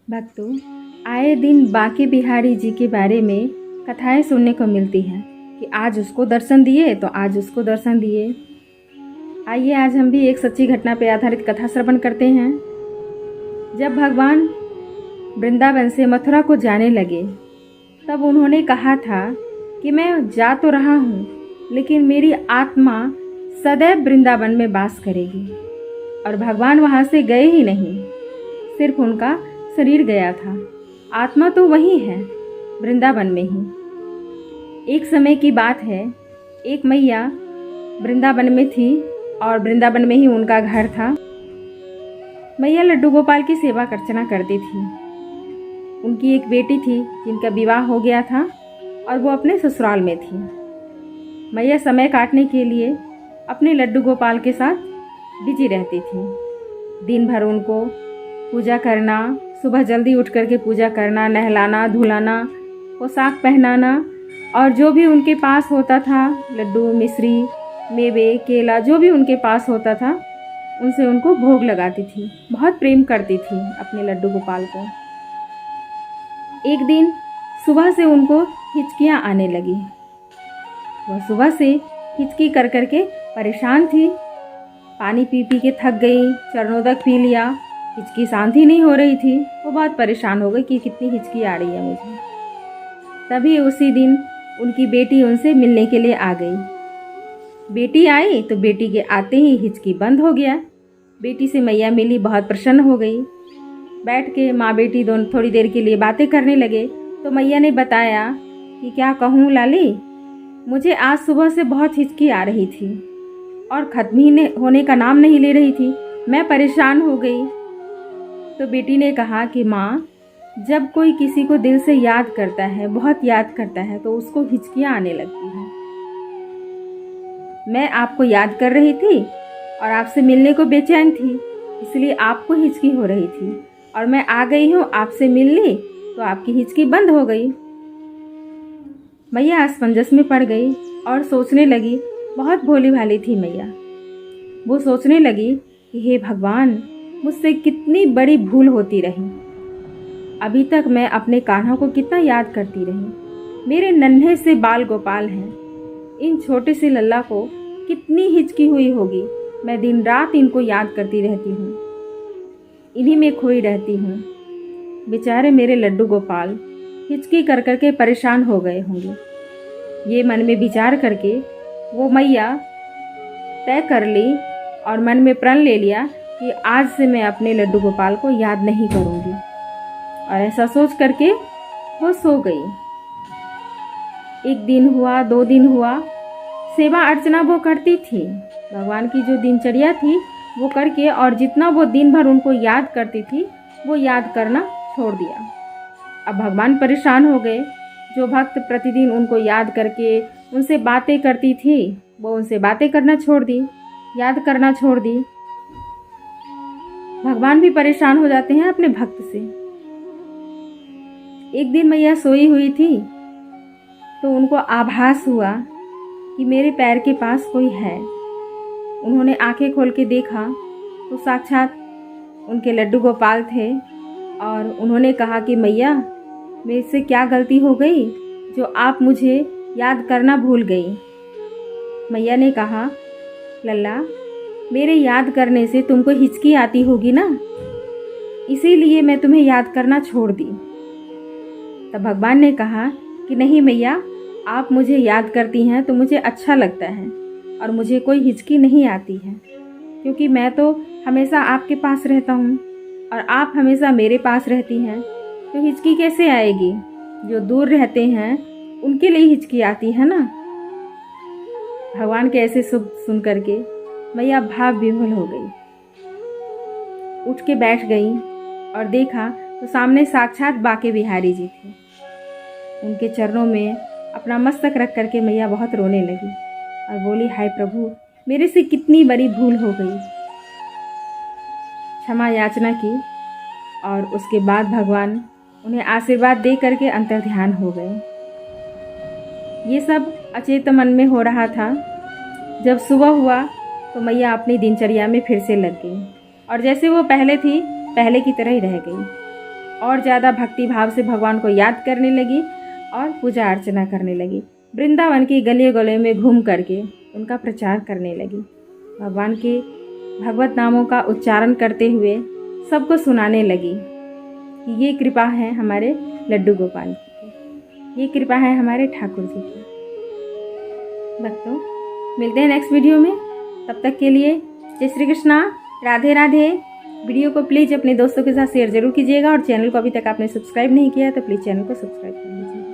भक्तों, आए दिन बांके बिहारी जी के बारे में कथाएं सुनने को मिलती हैं कि आज उसको दर्शन दिए तो आज उसको दर्शन दिए। आइए आज हम भी एक सच्ची घटना पर आधारित कथा श्रवण करते हैं। जब भगवान वृंदावन से मथुरा को जाने लगे तब उन्होंने कहा था कि मैं जा तो रहा हूँ लेकिन मेरी आत्मा सदैव वृंदावन में वास करेगी। और भगवान वहाँ से गए ही नहीं, सिर्फ उनका शरीर गया था, आत्मा तो वही है वृंदावन में ही। एक समय की बात है, एक मैया वृंदावन में थी और वृंदावन में ही उनका घर था। मैया लड्डू गोपाल की सेवा अर्चना करती थी। उनकी एक बेटी थी जिनका विवाह हो गया था और वो अपने ससुराल में थी। मैया समय काटने के लिए अपने लड्डू गोपाल के साथ बिजी रहती थी। दिन भर उनको पूजा करना, सुबह जल्दी उठ करके पूजा करना, नहलाना धुलाना, पोशाक पहनाना और जो भी उनके पास होता था, लड्डू मिश्री मेवे केला जो भी उनके पास होता था उनसे उनको भोग लगाती थी। बहुत प्रेम करती थी अपने लड्डू गोपाल को। एक दिन सुबह से उनको हिचकियाँ आने लगी। वह सुबह से हिचकी कर करके परेशान थी। पानी पी पी के थक गई, चरणोदक पी लिया, हिचकी शांत ही नहीं हो रही थी। वो बहुत परेशान हो गई कि कितनी हिचकी आ रही है मुझे। तभी उसी दिन उनकी बेटी उनसे मिलने के लिए आ गई। बेटी आई तो बेटी के आते ही हिचकी बंद हो गया। बेटी से मैया मिली, बहुत प्रसन्न हो गई। बैठ के माँ बेटी दोनों थोड़ी देर के लिए बातें करने लगे तो मैया ने बताया कि क्या कहूँ लाली, मुझे आज सुबह से बहुत हिचकी आ रही थी और खत्म ही होने का नाम नहीं ले रही थी। मैं परेशान हो गई। तो बेटी ने कहा कि माँ, जब कोई किसी को दिल से याद करता है, बहुत याद करता है, तो उसको हिचकियाँ आने लगती हैं। मैं आपको याद कर रही थी और आपसे मिलने को बेचैन थी, इसलिए आपको हिचकी हो रही थी और मैं आ गई हूँ आपसे मिलने, तो आपकी हिचकी बंद हो गई। मैया असमंजस में पड़ गई और सोचने लगी। बहुत भोली भाली थी मैया। वो सोचने लगी कि हे भगवान, मुझसे कितनी बड़ी भूल होती रही। अभी तक मैं अपने कान्हा को कितना याद करती रही। मेरे नन्हे से बाल गोपाल हैं, इन छोटे से लल्ला को कितनी हिचकी हुई होगी। मैं दिन रात इनको याद करती रहती हूँ, इन्हीं में खोई रहती हूँ। बेचारे मेरे लड्डू गोपाल हिचकी कर करके परेशान हो गए होंगे। ये मन में विचार करके वो मैया तय कर ली और मन में प्रण ले लिया कि आज से मैं अपने लड्डू गोपाल को याद नहीं करूँगी। और ऐसा सोच करके वो सो गई। एक दिन हुआ, 2 दिन हुआ, सेवा अर्चना वो करती थी। भगवान की जो दिनचर्या थी वो करके, और जितना वो दिन भर उनको याद करती थी वो याद करना छोड़ दिया। अब भगवान परेशान हो गए। जो भक्त प्रतिदिन उनको याद करके उनसे बातें करती थी, वो उनसे बातें करना छोड़ दी, याद करना छोड़ दी। भगवान भी परेशान हो जाते हैं अपने भक्त से। एक दिन मैया सोई हुई थी तो उनको आभास हुआ कि मेरे पैर के पास कोई है। उन्होंने आंखें खोल के देखा तो साक्षात उनके लड्डू गोपाल थे और उन्होंने कहा कि मैया, मेरे से क्या गलती हो गई जो आप मुझे याद करना भूल गई। मैया ने कहा, लल्ला, मेरे याद करने से तुमको हिचकी आती होगी ना, इसीलिए मैं तुम्हें याद करना छोड़ दी। तब भगवान ने कहा कि नहीं मैया, आप मुझे याद करती हैं तो मुझे अच्छा लगता है और मुझे कोई हिचकी नहीं आती है, क्योंकि मैं तो हमेशा आपके पास रहता हूँ और आप हमेशा मेरे पास रहती हैं, तो हिचकी कैसे आएगी। जो दूर रहते हैं उनके लिए हिचकी आती है ना। भगवान के ऐसे शुभ सुन करके मैया भाव विह्वल हो गई। उठ के बैठ गई और देखा तो सामने साक्षात बांके बिहारी जी थे। उनके चरणों में अपना मस्तक रख करके मैया बहुत रोने लगी और बोली, हाय प्रभु, मेरे से कितनी बड़ी भूल हो गई। क्षमा याचना की और उसके बाद भगवान उन्हें आशीर्वाद दे करके अंतर्ध्यान हो गए। ये सब अचेत मन में हो रहा था। जब सुबह हुआ तो मैया अपनी दिनचर्या में फिर से लग गई और जैसे वो पहले थी, पहले की तरह ही रह गई। और ज़्यादा भक्ति भाव से भगवान को याद करने लगी और पूजा अर्चना करने लगी। वृंदावन की गली गली में घूम करके उनका प्रचार करने लगी। भगवान के भगवत नामों का उच्चारण करते हुए सबको सुनाने लगी कि ये कृपा है हमारे लड्डू गोपाल की, ये कृपा है हमारे ठाकुर जी की। भक्तों, मिलते हैं नेक्स्ट वीडियो में। तब तक के लिए जय श्री कृष्णा, राधे राधे। वीडियो को प्लीज़ अपने दोस्तों के साथ शेयर जरूर कीजिएगा और चैनल को अभी तक आपने सब्सक्राइब नहीं किया तो प्लीज़ चैनल को सब्सक्राइब कर लीजिए।